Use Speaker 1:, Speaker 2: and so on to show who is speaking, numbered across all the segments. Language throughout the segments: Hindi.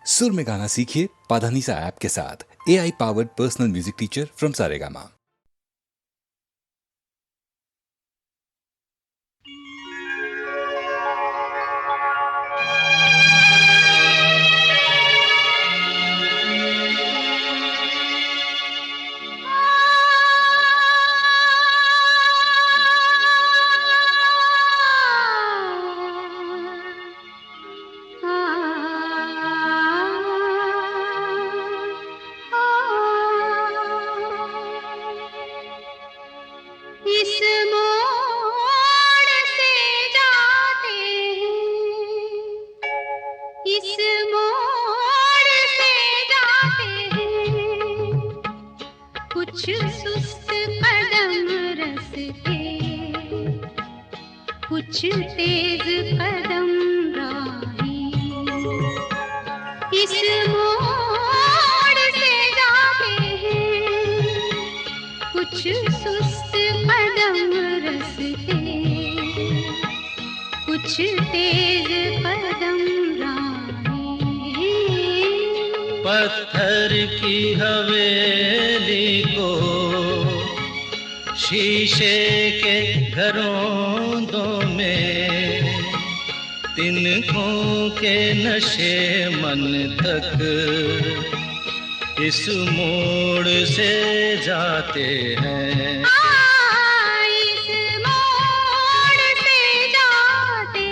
Speaker 1: सुर में गाना सीखिए पाधानीसा ऐप के साथ। AI powered personal music teacher from Saregama.
Speaker 2: इस मोड़ से जाते हैं, इस मोड़ से जाते हैं, कुछ सुस्त कदम रस्ते, कुछ तेज कदम राही। इस मोड़ से जाते हैं, कुछ सुस्त कदम रस्ते, कुछ तेज कदम राही।
Speaker 3: पत्थर की हवेली को शीशे के घरों में, तिनकों के नशे मन तक इस मोड़ से जाते हैं।
Speaker 2: इस मोड़ से जाते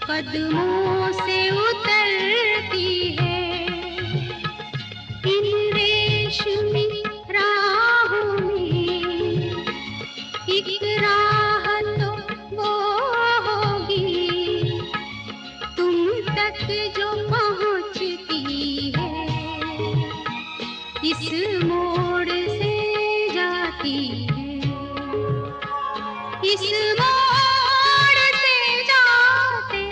Speaker 2: कदमों से उतरती है, इन रेशमी राहों में एक राह तो वो होगी तुम तक जो पहुंचती है, इस मोड़ से जाती है, इस मोड़ से जाते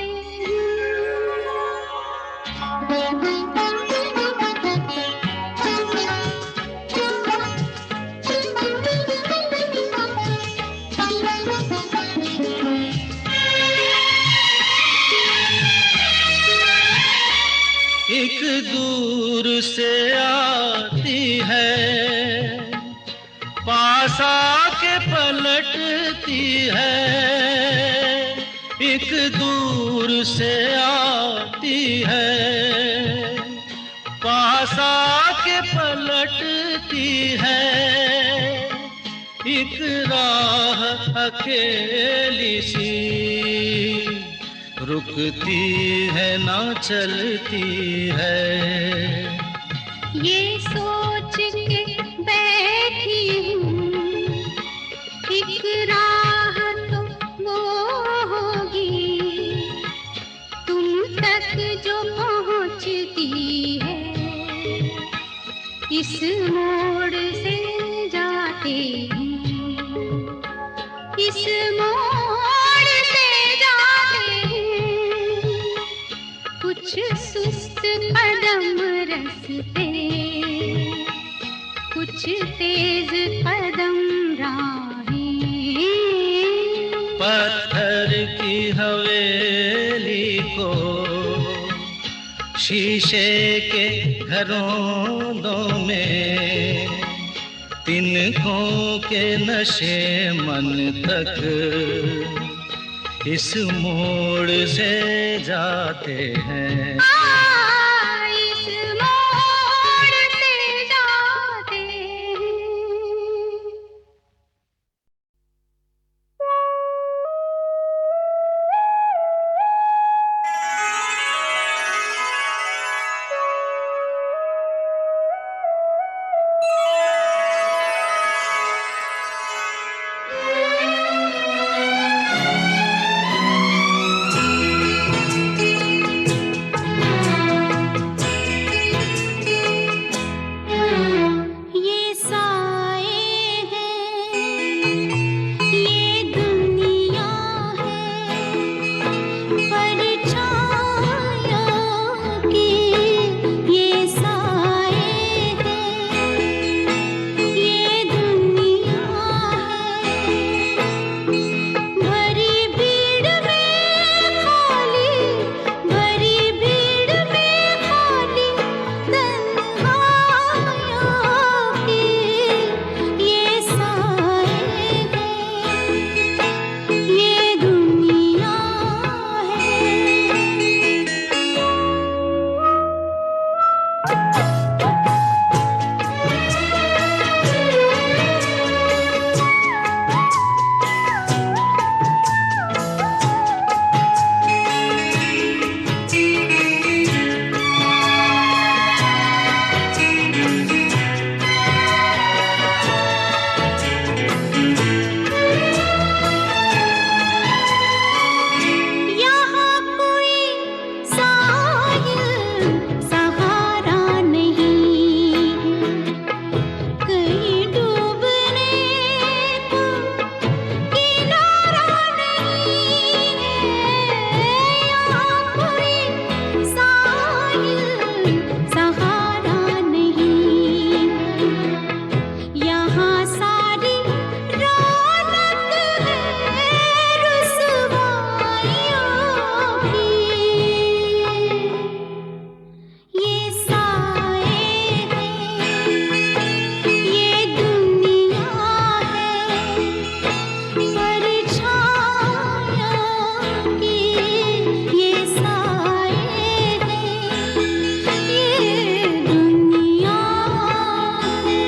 Speaker 3: एक दूर से आती है, पास आके पलटती है। एक दूर से आती है, पास आके पलटती है। एक राह अकेली सी रुकती है ना चलती है।
Speaker 2: ये सोच के बैठी हूँ, एक राह तो वो होगी तुम तक जो पहुँचती है, इस मोड़ से जाते हैं, इस मोड़ से जाते हैं, कुछ सुस्त कदम रस्ते, कुछ तेज कदम राही।
Speaker 3: पत्थर की हवेली को शीशे के घरों में, तिनकों के नशे मन तक इस मोड़ से जाते हैं।
Speaker 2: इस मोड़ से जाते हैं। यहाँ सारी रौनक है रुसवाइयों की। ये साए हैं, ये दुनिया है परछाइयों की। ये साए हैं, ये दुनिया है।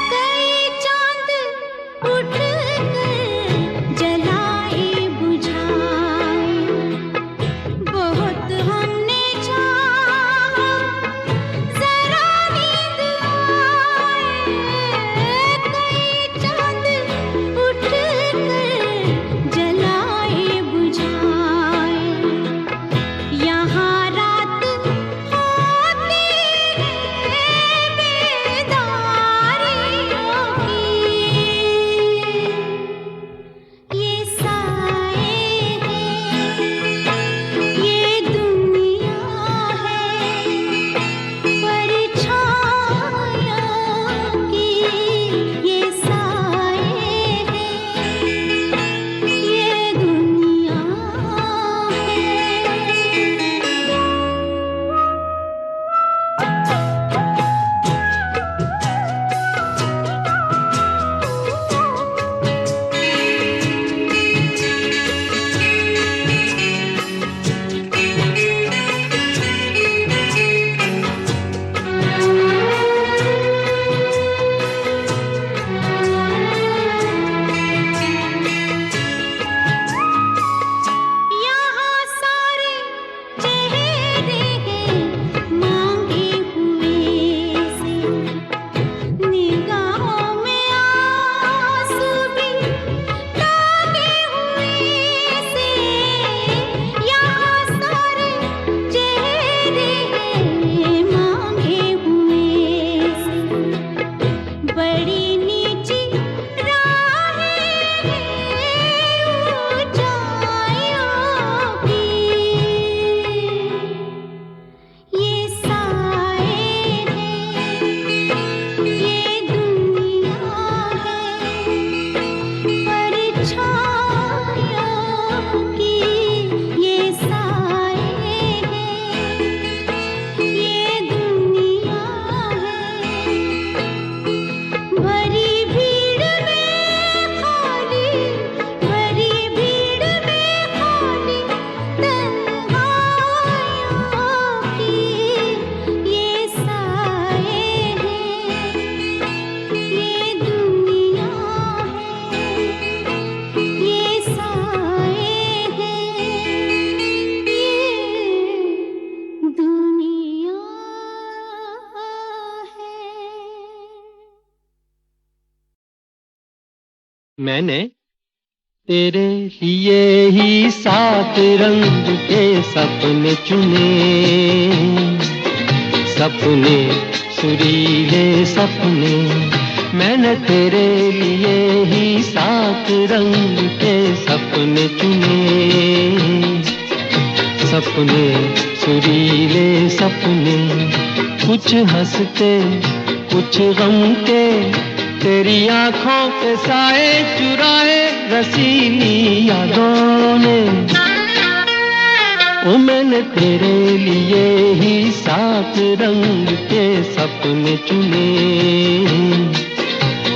Speaker 2: कई चांद उठ कर जलाए बुझाए, बहुत हमने चाहा जरा नींद आए। कई चांद उठ कर जलाए बुझाए, यहाँ रात होती है बेदारियों की। ये साए हैं, ये दुनिया है परछाइयों की। ये साए हैं, ये दुनिया यहाँ सारे चेहरे हैं मांगे हुए से, निगाहों में आंसू भी तागे हुए से। यहाँ सारे चेहरे हैं मांगे हुए से, बड़ी नीची राहें हैं ऊंचाइयों की। ये साए हैं, ये दुनिया है परछाइयों की। ये साए हैं, ये दुनिया है। भरी भीड़ में खाली, भरी भीड़ में खाली तन्हाइयों की। ये साए हैं, ये दुनिया है। ये साए हैं, ये दुनिया है।
Speaker 4: मैंने तेरे लिए ही 7 रंग के सपने चुने, सपने सुरीले सपने। मैंने तेरे लिए ही 7 रंग के सपने चुने, सपने सुरीले सपने। कुछ हंसते कुछ गम के, तेरी आंखों के साए चुराए रसीली यादों ने। ओ मैंने तेरे लिए ही 7 रंग के सपने चुने,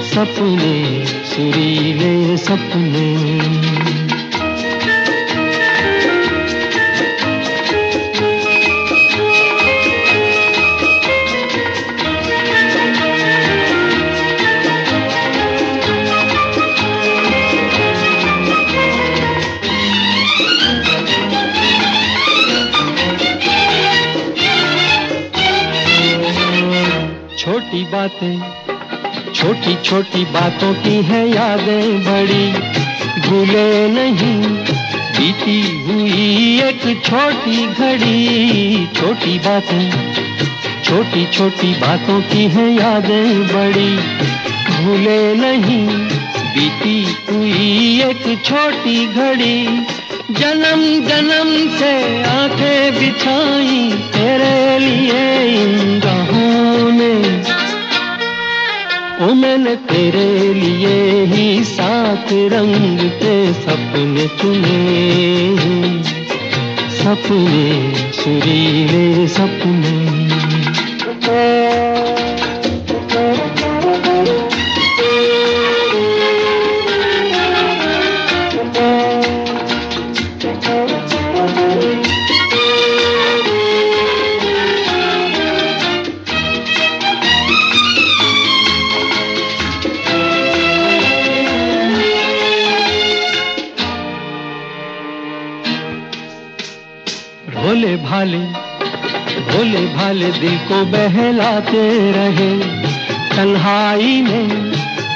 Speaker 4: सपने सुरीले सपने। छोटी बातें छोटी छोटी बातों की है यादें बड़ी, भूले नहीं बीती हुई एक छोटी घड़ी, छोटी छोटी बातों की हैं यादें बड़ी, भूले नहीं बीती हुई एक छोटी घड़ी। जन्म जन्म से आंखें बिछाई तेरे लिए इन राहों ने, ओ मैंने तेरे लिए ही सात रंग के सपने चुने, सपने सुरीले सपने। भोले भाले दिल को बहलाते रहे, तन्हाई में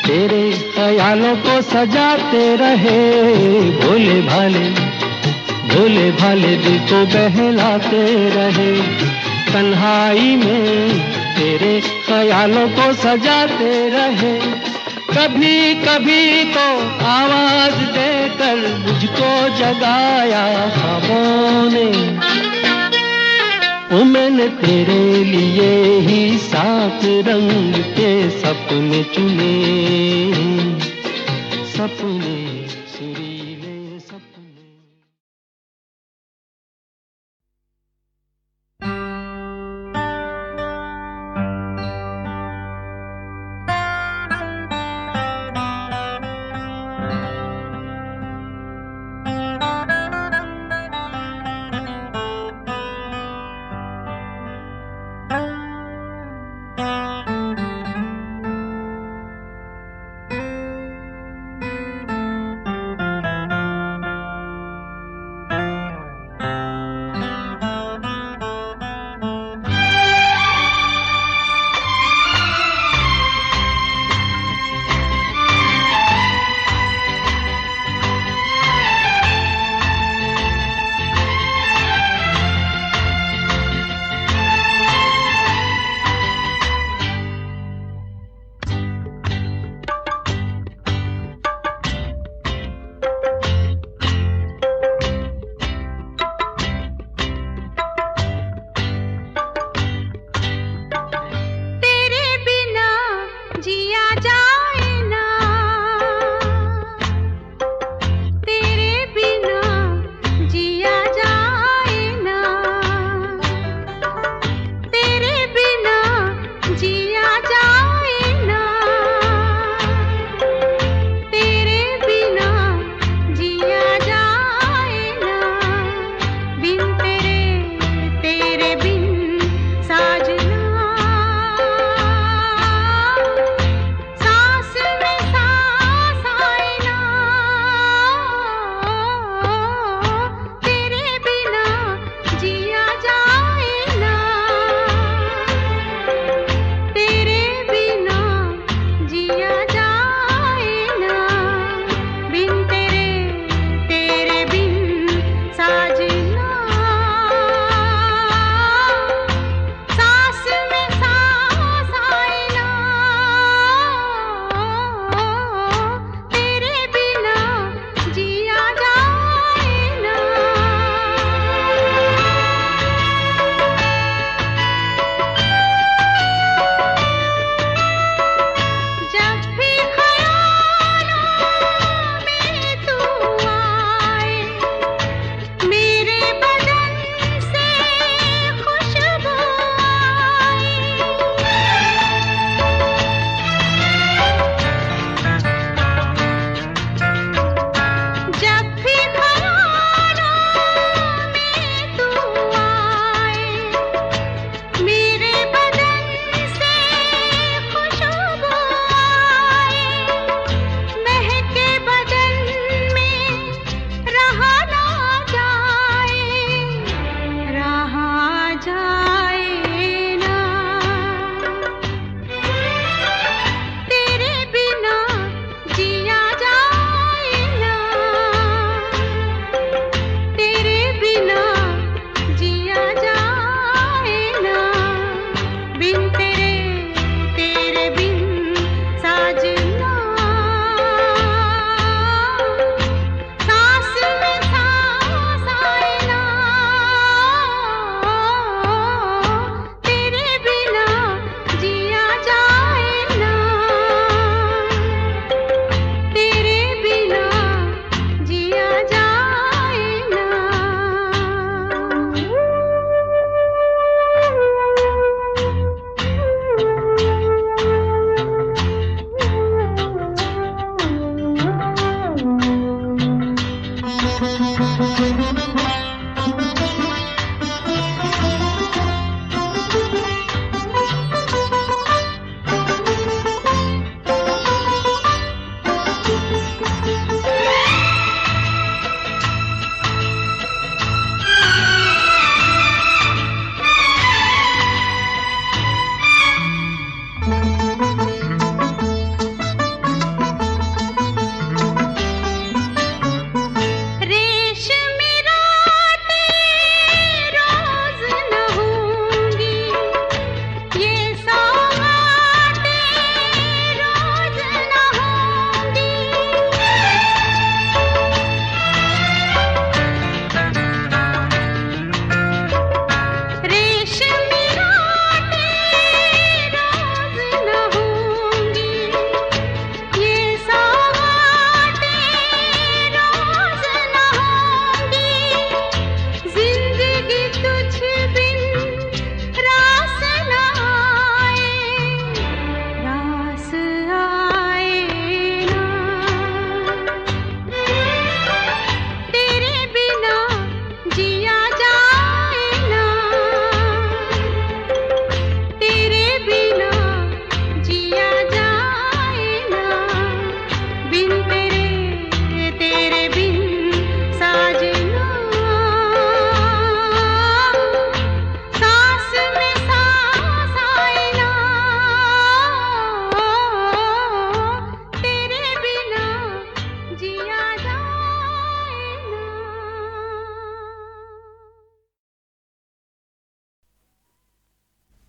Speaker 4: तेरे ख्यालों को सजाते रहे। भोले भाले दिल को बहलाते रहे, तन्हाई में तेरे ख्यालों को सजाते रहे। कभी कभी तो आवाज देकर मुझको जगाया ख्वाबों ने, ओ मैंने तेरे लिए ही सात रंग के सपने चुने, सपने सुरीले सपने।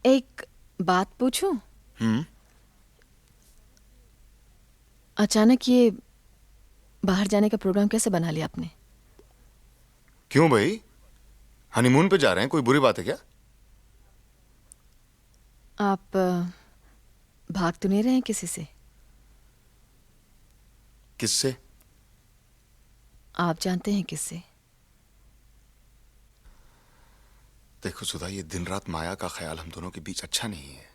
Speaker 5: एक बात पूछूं?
Speaker 6: हम्म।
Speaker 5: अचानक ये बाहर जाने का प्रोग्राम कैसे बना लिया आपने?
Speaker 6: क्यों भाई, हनीमून पे जा रहे हैं, कोई बुरी बात है क्या?
Speaker 5: आप भाग तो नहीं रहे हैं किसी से?
Speaker 6: किससे?
Speaker 5: आप जानते हैं किससे?
Speaker 6: देखो सुधा, ये दिन रात माया का ख्याल हम दोनों के बीच अच्छा नहीं है।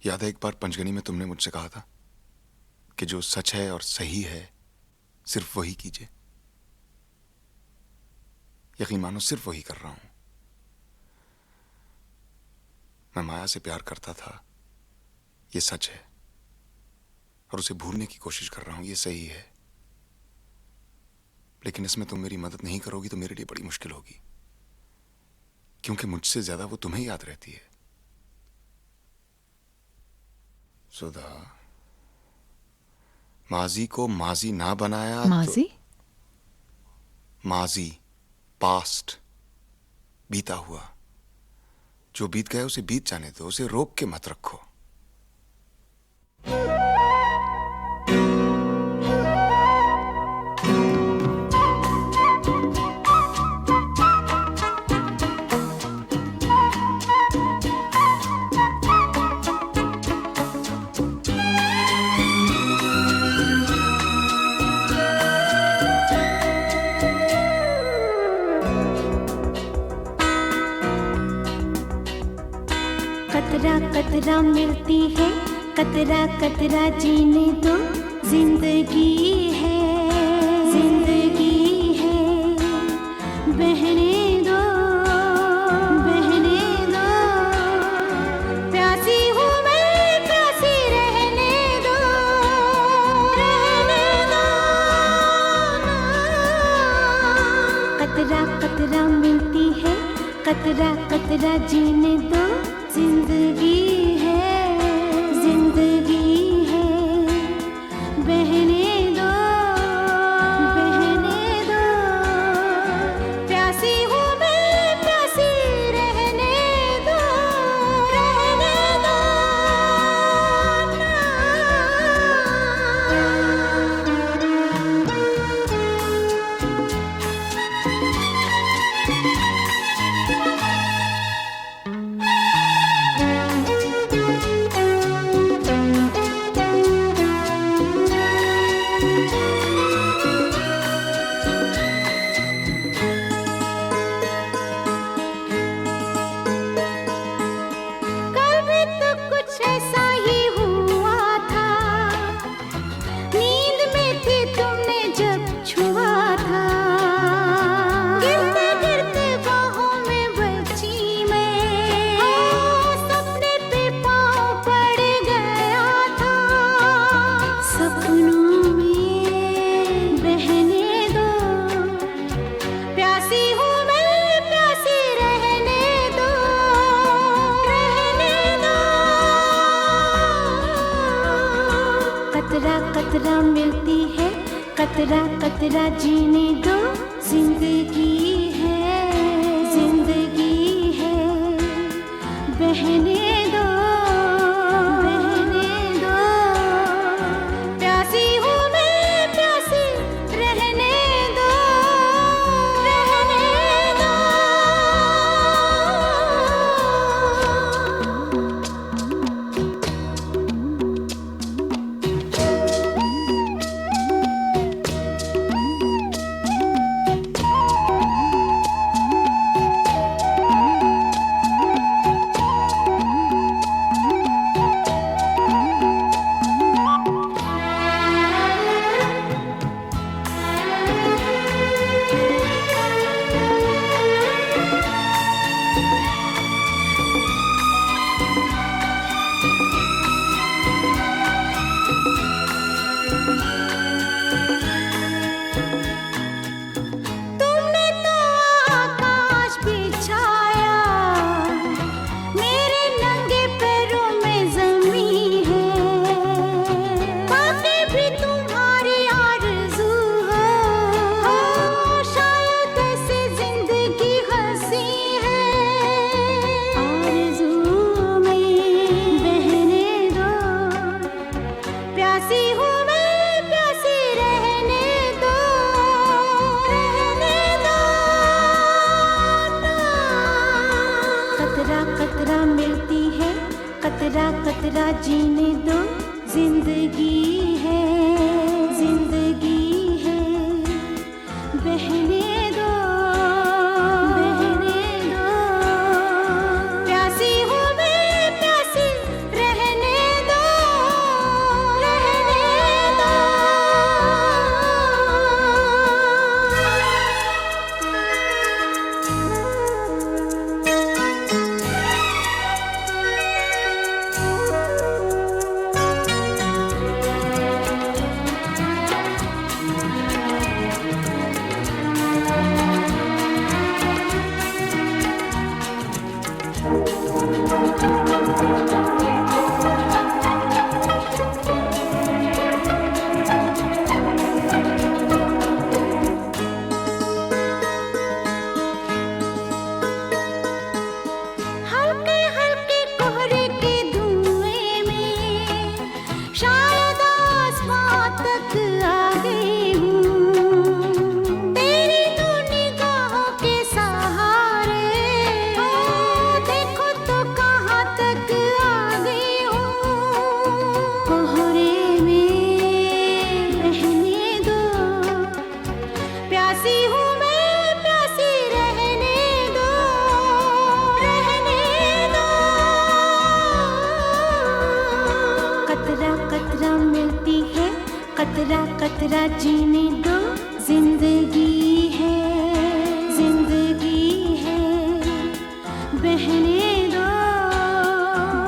Speaker 6: याद है एक बार पंचगनी में तुमने मुझसे कहा था कि जो सच है और सही है सिर्फ वही कीजिए। यकीन मानो सिर्फ वही कर रहा हूं। मैं माया से प्यार करता था, ये सच है, और उसे भूलने की कोशिश कर रहा हूं, ये सही है। लेकिन इसमें तुम मेरी मदद नहीं करोगी तो मेरे लिए बड़ी मुश्किल होगी, क्योंकि मुझसे ज्यादा वो तुम्हें याद रहती है। सुधा, माजी को माजी ना बनाया
Speaker 5: माजी?
Speaker 6: तो माजी, पास्ट, बीता हुआ। जो बीत गया उसे बीत जाने दो, उसे रोक के मत रखो।
Speaker 2: कतरा कतरा मिलती है, कतरा कतरा जीने दो, जिंदगी है, जिंदगी है, बहने दो, बहने दो, प्यासी हूँ मैं, प्यासी रहने दो, रहने दो। कतरा कतरा मिलती है, कतरा कतरा जीने दो, जिंदगी है, जिंदगी है, बहने दो, बहने दो, प्यासी हूँ मैं, प्यासी रहने दो, रहने दो। कल भी तो कुछ ऐसा ही हुआ था, नींद में थी तुमने जब छुआ था, गिरते गिरते बाहों में बची मैं, सपने पे पाँव पड़ गया था, सपनों में बहने दो, प्यासी हूँ मैं, प्यासी रहने दो, रहने दो। कतरा कतरा मिलती है, कतरा कतरा जीने दो, जिंदगी है, जिंदगी है, बहने दो, बहने दो, प्यासी हूँ मैं, प्यासी रहने दो, रहने दो। जीने दो, जिंदगी है, जिंदगी है, बहने दो, बहने दो, प्यासी हूँ मैं, प्यासी रहने दो, रहने दो। हल्के हल्के कोहरे के धुएं में शायद आसमां तक आ गई हूँ, तेरी दो निगाहों के सहारे, देखो तो कहाँ तक आ गई हूँ। कोहरे में रहने दो, प्यासी हूँ मैं, प्यासी रहने दो, रहने दो। कतरा कतरा मिलती है, कतरा कतरा जीने दो, जिंदगी है, जिंदगी है, बहने दो,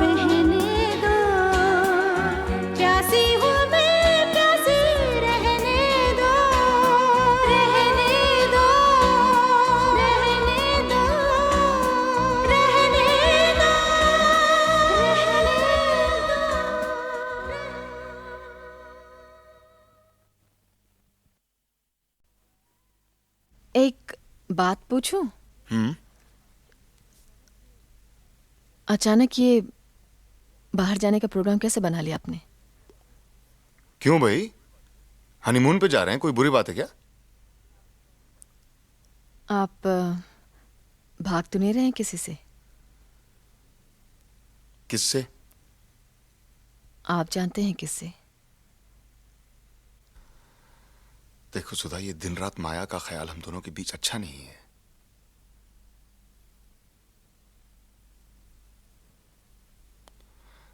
Speaker 2: बहने दो, प्यासी हूँ मैं, प्यासी रहने दो, रहने दो, रहने दो, रहने दो, रहने दो।
Speaker 5: एक बात पूछूं?
Speaker 6: हम्म।
Speaker 5: अचानक ये बाहर जाने का प्रोग्राम कैसे बना लिया आपने?
Speaker 6: क्यों भाई, हनीमून पे जा रहे हैं, कोई बुरी बात है क्या?
Speaker 5: आप भाग तो नहीं रहे हैं किसी से?
Speaker 6: किससे?
Speaker 5: आप जानते हैं किससे?
Speaker 6: देखो सुधा, ये दिन रात माया का ख्याल हम दोनों के बीच अच्छा नहीं है।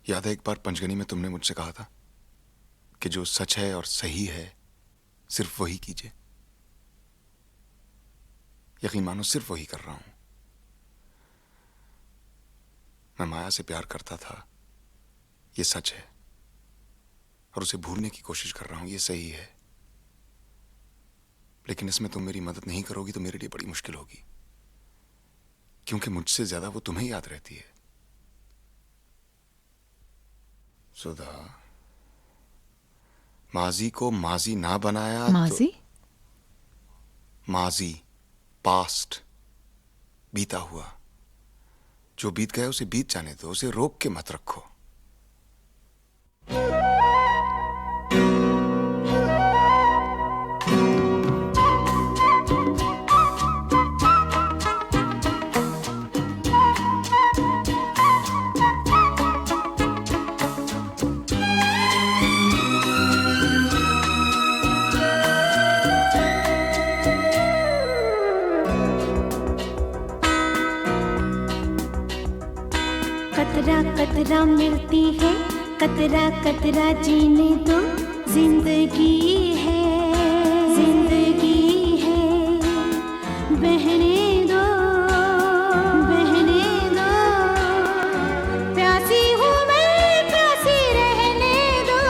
Speaker 6: याद है एक बार पंचगनी में तुमने मुझसे कहा था कि जो सच है और सही है सिर्फ वही कीजिए। यकीन मानो सिर्फ वही कर रहा हूं। मैं माया से प्यार करता था, ये सच है, और उसे भूलने की कोशिश कर रहा हूं, ये सही है। लेकिन इसमें तुम मेरी मदद नहीं करोगी तो मेरे लिए बड़ी मुश्किल होगी, क्योंकि मुझसे ज्यादा वो तुम्हें याद रहती है। सुधा, माजी को माजी ना बनाया
Speaker 5: माजी?
Speaker 6: तो माजी, पास्ट, बीता हुआ। जो बीत गया उसे बीत जाने दो, उसे रोक के मत रखो।
Speaker 2: कतरा कतरा मिलती है, कतरा कतरा जीने दो, जिंदगी है, जिंदगी है, बहने दो, बहने दो, प्यासी हूँ मैं, प्यासी रहने दो,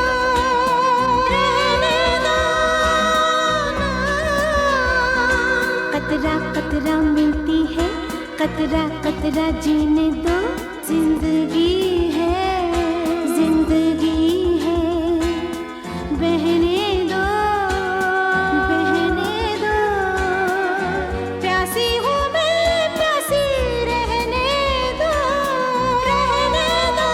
Speaker 2: रहने दो। कतरा कतरा मिलती है, कतरा कतरा जीने दो, जिंदगी है, जिंदगी है, बहने दो, बहने दो, प्यासी हूँ मैं, प्यासी रहने दो, रहने दो।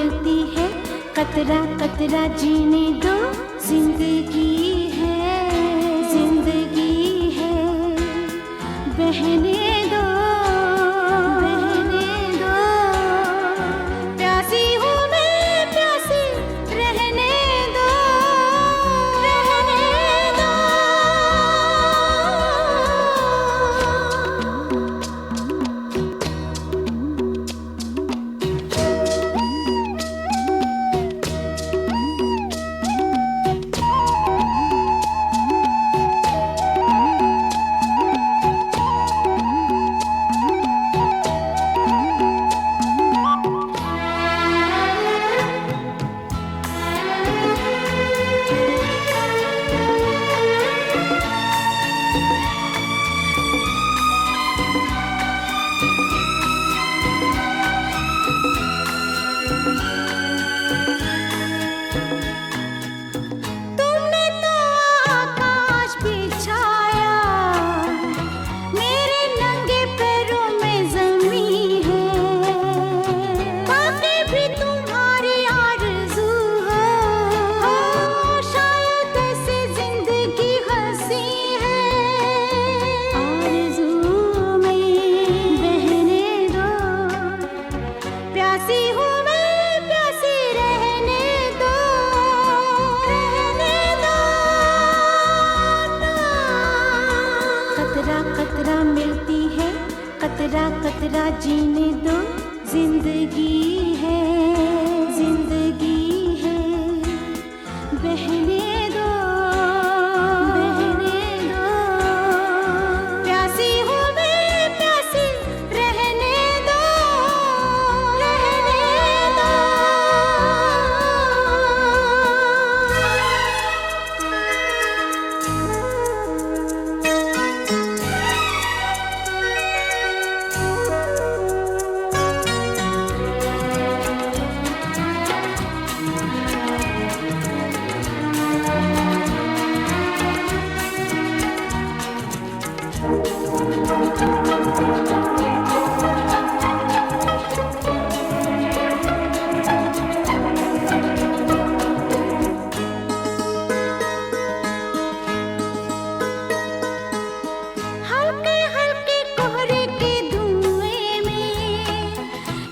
Speaker 2: मिलती है, कतरा कतरा जीने दो, जिंदगी है, जिंदगी है, बहने दो, बहने दो, प्यासी हूँ मैं, प्यासी रहने दो, रहने दो। तुमने तो आकाश बिछाया, मेरे नंगे पैरों में ज़मीं है, बातें भी तुम्हारी आरज़ू हो, शायद ऐसे ज़िंदगी हंसी है, आरज़ू में बहने दो, प्यासी हूँ मैं, प्यासी रहने दो, रहने दो। कतरा कतरा मिलती है, कतरा कतरा जीने दो, जिंदगी है, जिंदगी है, बहने दो, बहने दो, प्यासी हूँ मैं, प्यासी रहने दो, रहने दो। हल्के हल्के कोहरे के धुएं में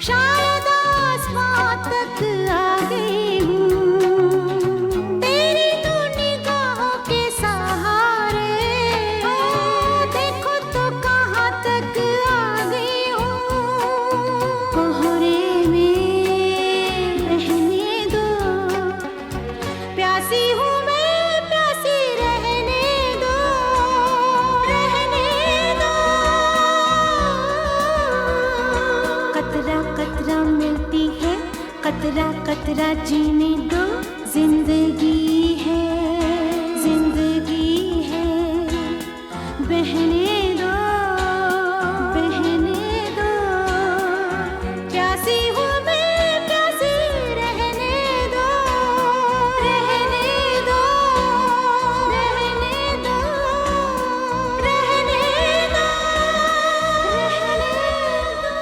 Speaker 2: शायद आसमां तक आ गई हूँ, तेरी तो निगाहों के सहारे, देखो तो कहाँ तक आ गई हूँ, कोहरे में रहने दो, प्यासी हूँ मैं, प्यासी रहने दो, रहने दो। कतरा कतरा मिलती है, कतरा कतरा जीने दो, जिंदगी है, जिंदगी है, बहने दो, बहने दो, प्यासी हूँ मैं, प्यासी रहने दो, रहने दो, रहने दो, रहने दो, रहने दो।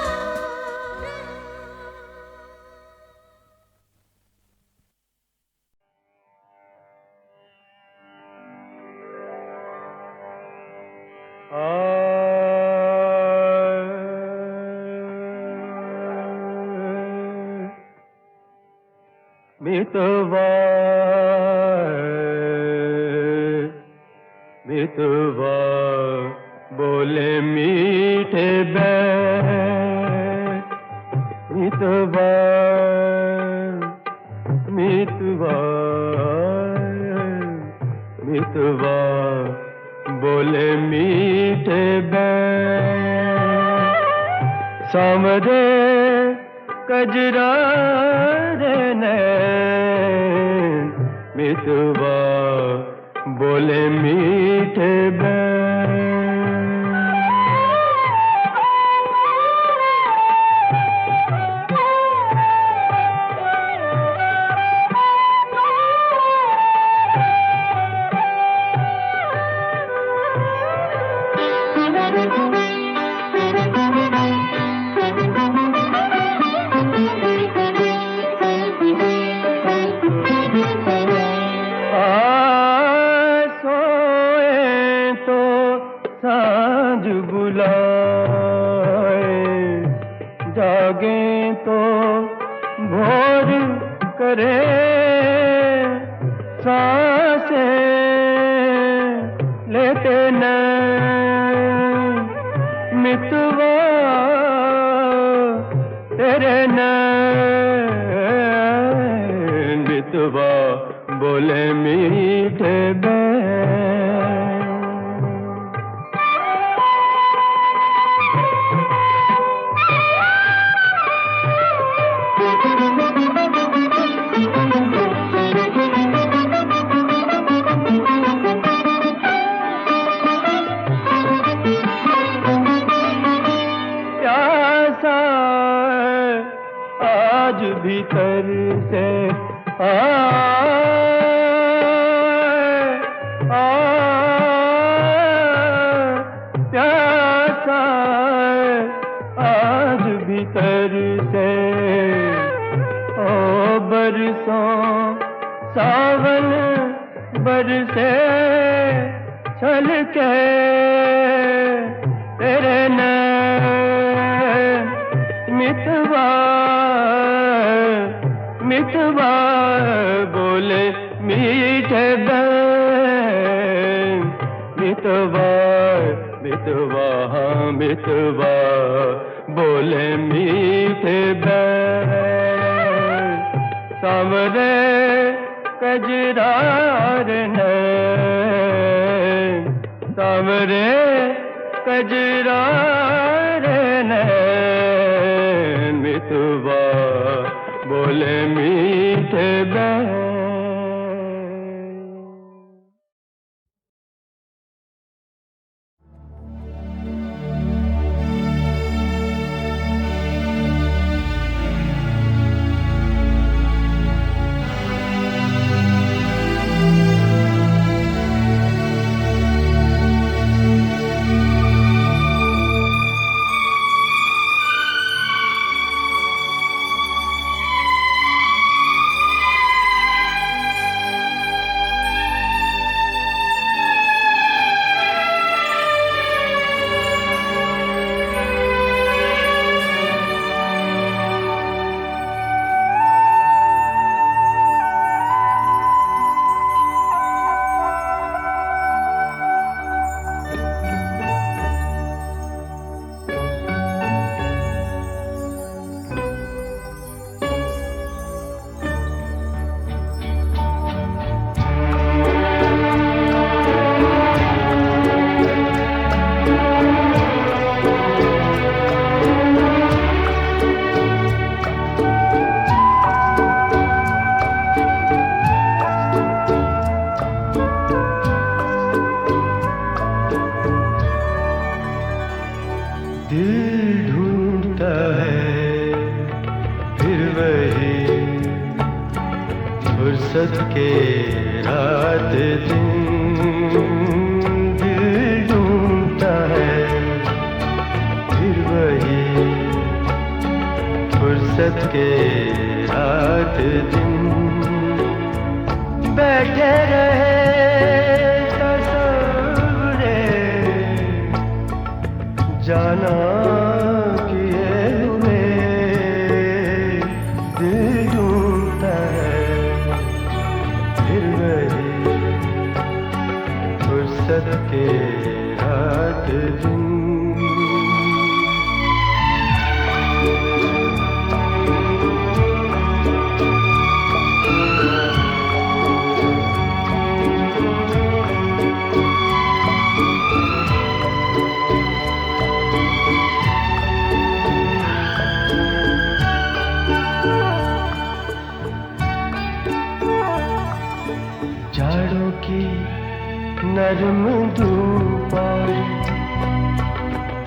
Speaker 4: मितवा मितवा बोले मीठे बैठ, मितवा मितवा मितवा बोले मीठे बैठ, सामरे कजरा रे नैन, मितवा बोले मीठे बैठ। करे सांसें लेते न मितवा तेरे नैन मितवा बोले मीठे बैन। प्यासा आज भीतर से प्यासा आज भीतर से ओ बरसों सावन बरसे छलके तेरे नैन मितवा मितवा बोले मीठे बैन। मितवा मितवा हाँ मितवा बोले मीठे बैन। सांवरे कजरार नैन सांवरे कजरार नैन मितवा बोले मीठे बैन। दिल ढूंढता है फिर वही फुर्सत के रात दिन। दिल ढूंढता है फिर वही फुर्सत के रात दिन। बैठे रहे तस्वुरे जाना किए हुए। दिल ढूंढता है फिर वही फुर्सत के रात दिन। जाड़ों की नरम धूप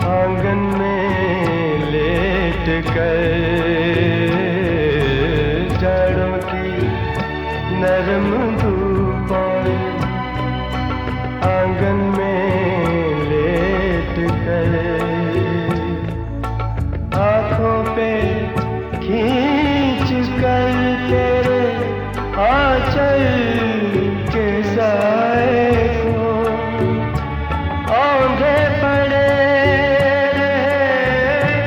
Speaker 4: आंगन में लेट कर। जाड़ों की नरम धूप आंगन में लेट कर। आँखों पे खींच कर तेरे आंचल के साए को औंधे पड़े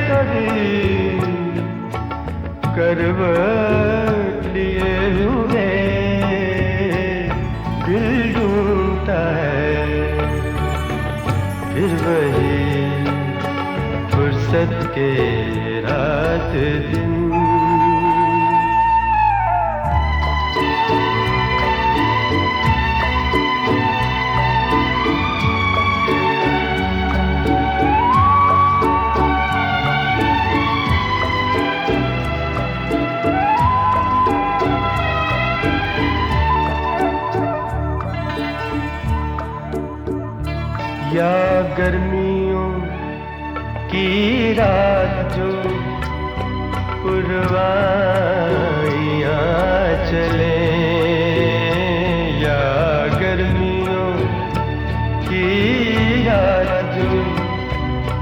Speaker 4: कभी करवट लिए। के रात दिन। या गर्मियों की रात जो पुरवाइयाँ चले, या गर्मियों की रात जो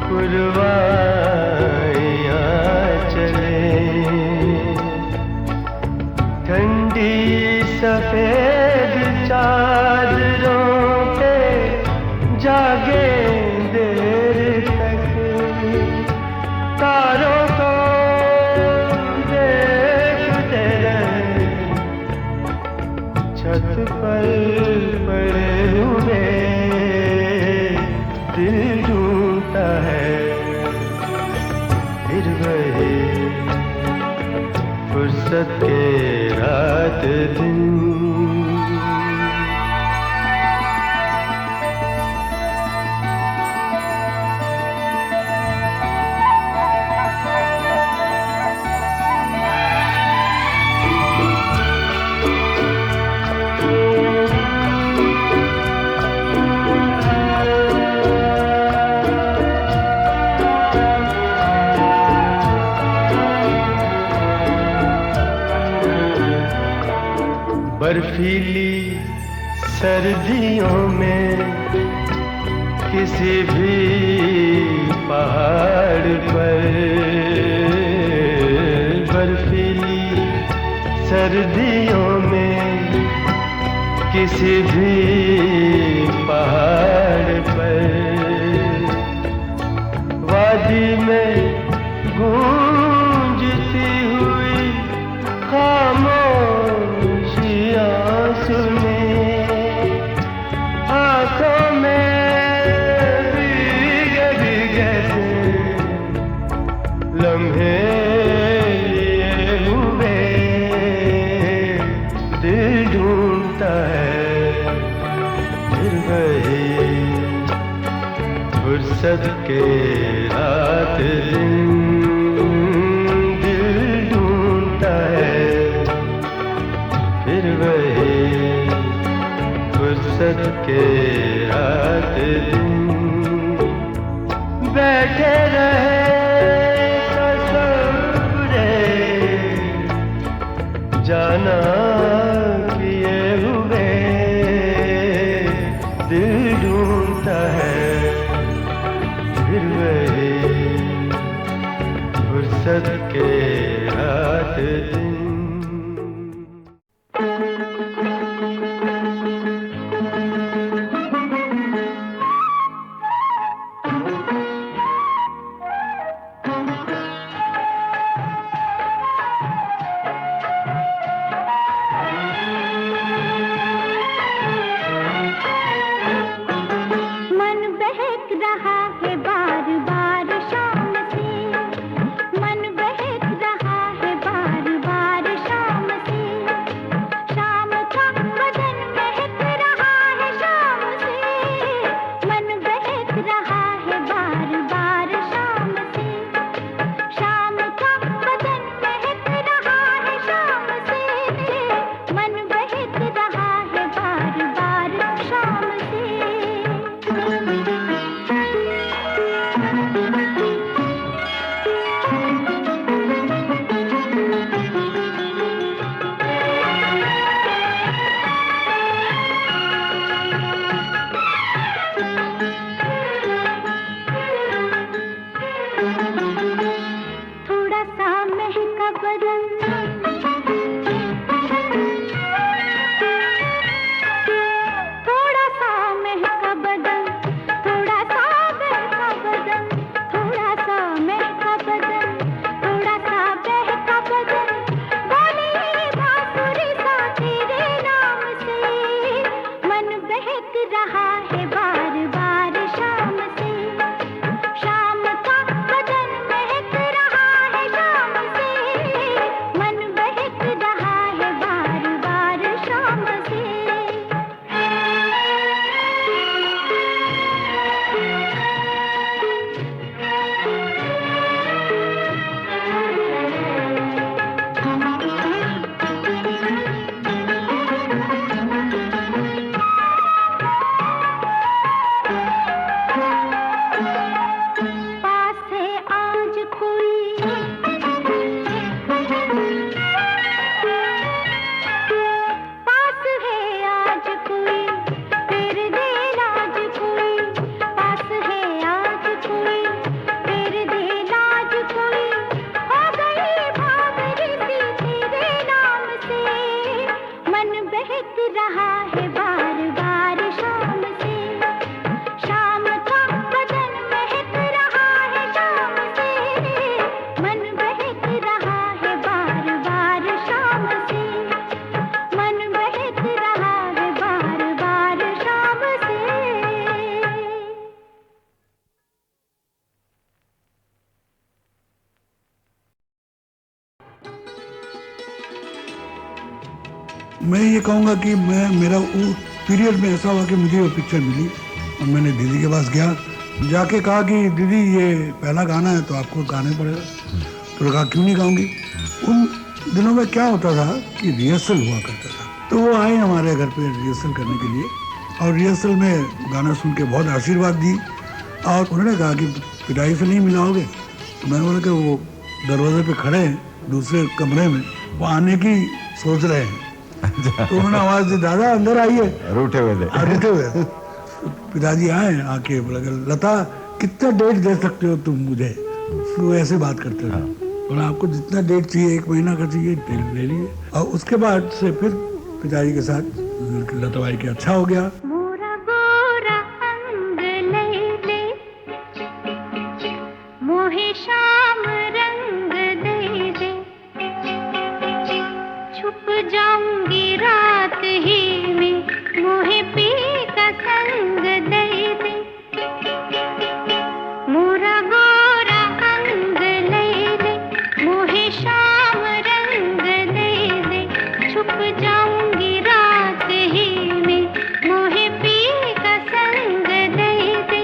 Speaker 4: पुरवाइयाँ चले, ठंडी सफेद चादरों पे जागे देर तक, तारों को देखते रहे, छत पर पड़े हुए दिल ढूंढता है फिर वही फुर्सत के रात दिन। बर्फीली सर्दियों में किसी भी पहाड़ पर, बर्फीली सर्दियों में किसी भी पहाड़ पर, वादी में गूंजती हुई खामोशियाँ सुने, आँखों में भीगे भीगे से लम्हे लिए हुए दिल ढूंढता है फिर वही फुर्सत के रात दिन। दिल ढूंढता है फिर वही फुर्सत के रात दिन। बैठे रहे तसव्वुरे जाना किए हुए दिल ढूंढता है फिर वही फुर्सत के रात दिन।
Speaker 2: मन बहक रहा है बार बार शाम से, मन बहक रहा मन बहक रहा है बार बार शाम से, शाम का बदन महक रहा है शाम से, मन बहक रहा है बार बार शाम से, मन बहक रहा है बार बार शाम से।
Speaker 7: मैं ये कहूँगा कि मेरा वो पीरियड में ऐसा हुआ कि मुझे वो पिक्चर मिली और मैंने दीदी के पास गया, जाके कहा कि दीदी ये पहला गाना है तो आपको गाने पड़ेगा। तो कहा क्यों नहीं गाऊंगी। उन दिनों में क्या होता था कि रिहर्सल हुआ करता था, तो वो आए हमारे घर पे रिहर्सल करने के लिए और रिहर्सल में गाना सुन के बहुत आशीर्वाद दी और उन्होंने कहा कि पिटाई से नहीं मिलाओगे। तो मैंने बोला कि वो दरवाजे पे खड़े हैं दूसरे कमरे में, वो आने की सोच रहे हैं। तो उन्होंने आवाज दी दादा अंदर आइए,
Speaker 8: रूठे हुए थे।
Speaker 7: रूठे हुए। पिताजी आए, आके बोला लता कितना डेट दे सकते हो तुम मुझे, तो ऐसे बात करते हो। बोला आपको जितना डेट चाहिए, 1 महीना का चाहिए ले लिए। और उसके बाद से फिर पिताजी के साथ लता भाई के अच्छा हो गया।
Speaker 2: मोरा गोरा अंग ले मोहे शाम रंग दे दे, छुप जाऊंगी रात ही में मोहे पी का संग दे दे। मोरा गोरा अंग ले मोहे शाम रंग दे दे, छुप जाऊंगी रात ही में मोहे पी का संग दे दे।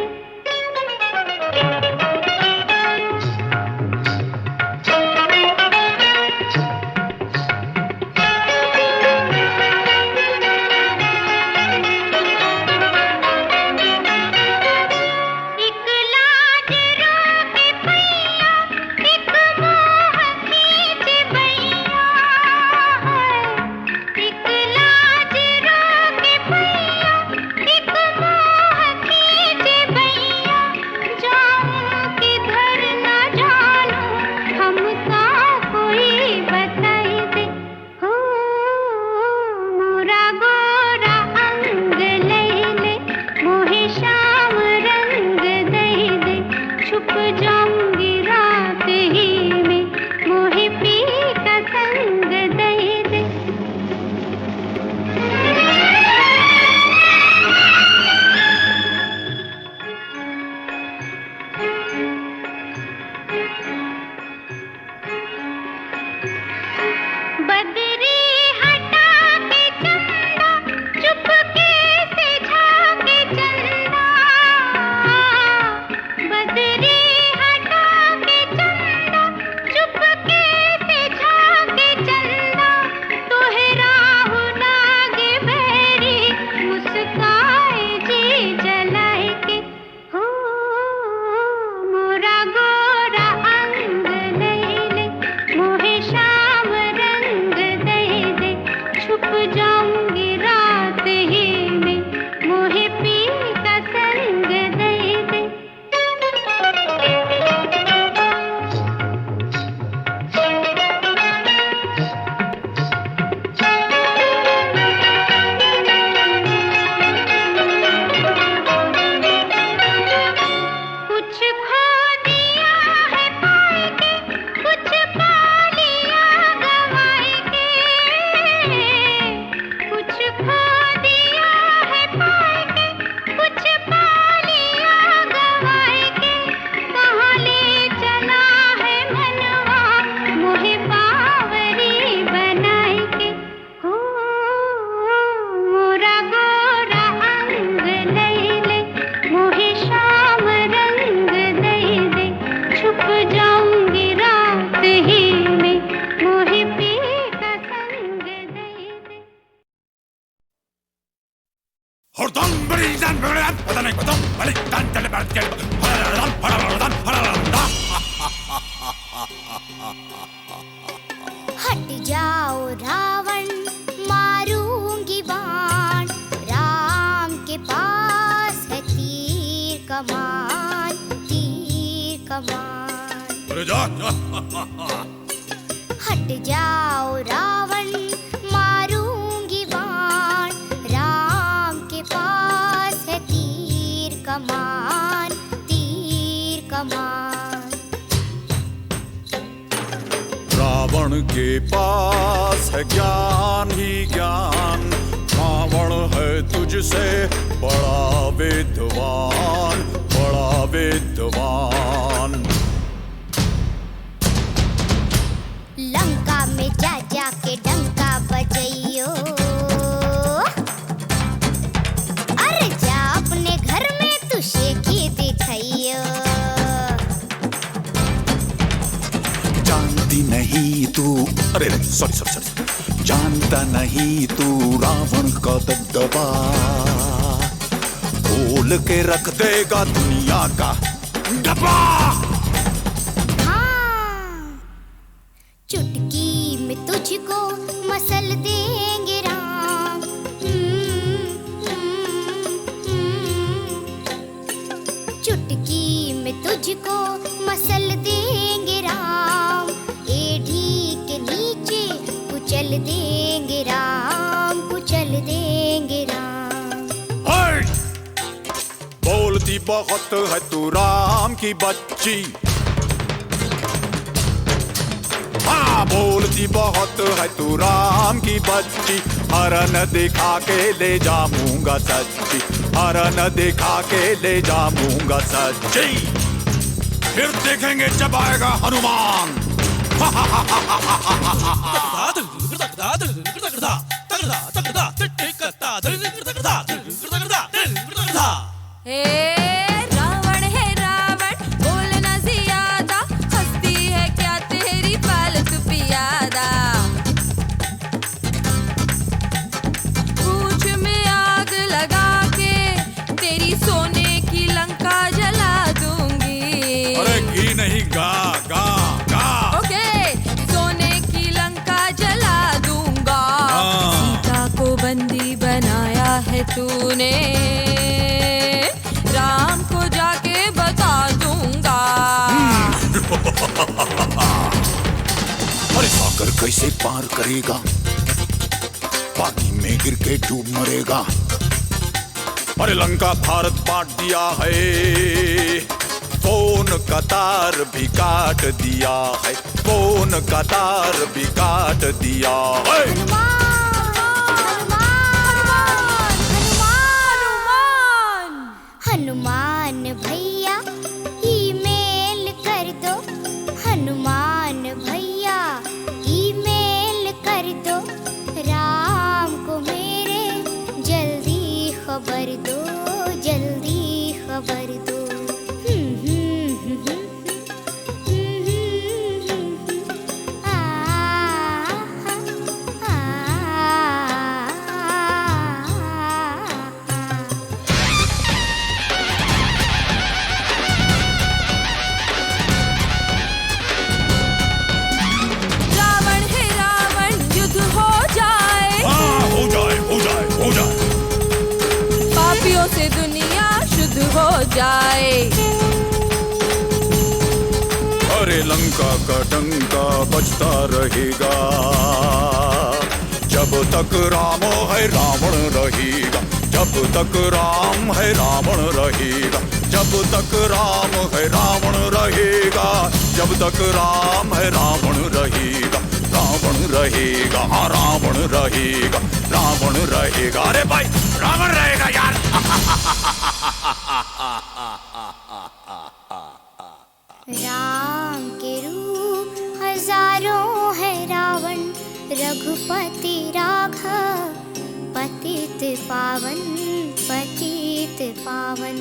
Speaker 2: हट जाओ रावण मारूंगी बाण, राम के पास है तीर कमान, तीर कमान। हट जाओ रावण मारूंगी
Speaker 8: जिसके पास है ज्ञान ही ज्ञान, रावण है तुझसे बड़ा विद्वान, बड़ा विद्वान।
Speaker 2: लंका में जा जाके डंका बजइयो, अरे जा अपने घर में तू शेखी दिखाइयो।
Speaker 8: जानती नहीं तू, अरे सॉरी, जानता नहीं तू रावण का दबदबा, खोल के रख देगा दुनिया का डब्बा।
Speaker 2: चुटकी में तुझको मसल देंगे राम, चुटकी में तुझको मसल देंगे राम, एड़ी के नीचे कुचल देंगे राम, कुचल देंगे राम।
Speaker 8: बोलती बहुत है तू राम की बच्ची, हाँ बोलती बहुत है तू राम की बच्ची, हरन दिखा के ले जाऊंगा सच्ची, हरन दिखा के ले जाऊंगा सच्ची। फिर देखेंगे जब आएगा हनुमान।
Speaker 9: हे रावण बोलना ज्यादा, हंसती है क्या तेरी पालतू पियादा। पूंछ में आग लगा के तेरी सोने की लंका जला दूंगी।
Speaker 8: अरे घी नहीं गा गा गा।
Speaker 9: ओके, सोने की लंका जला दूंगा। सीता को बंदी बनाया है तूने, राम को जाके बता दूंगा।
Speaker 8: अरे सागर कैसे पार करेगा, पानी में गिर के डूब मरेगा। अरे लंका भारत बांट दिया है, फोन का तार भी काट दिया है, फोन का तार भी काट दिया है।
Speaker 2: हनुमान भैया ईमेल कर दो, हनुमान भैया ईमेल कर दो, राम को मेरे जल्दी खबर दो, जल्दी खबर दो।
Speaker 9: से दुनिया शुद्ध हो जाए।
Speaker 8: अरे लंका का डंका बजता रहेगा, जब तक राम है रावण रहेगा, जब तक राम है रावण रहेगा, जब तक राम है रावण रहेगा, जब तक राम है रावण रहेगा, रावण रहेगा, हाँ रावण रहेगा, रावण रहेगा। अरे भाई रावण रहेगा यार।
Speaker 2: राम के रूप हजारों है रावण, रघुपति राघव पतित पावन, पतित पावन।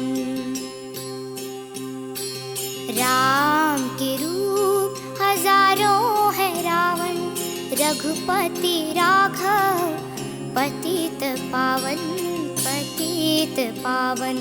Speaker 2: राम के रूप हजारों है रावण, रघुपति राघव पतित पावन, पतित पावन।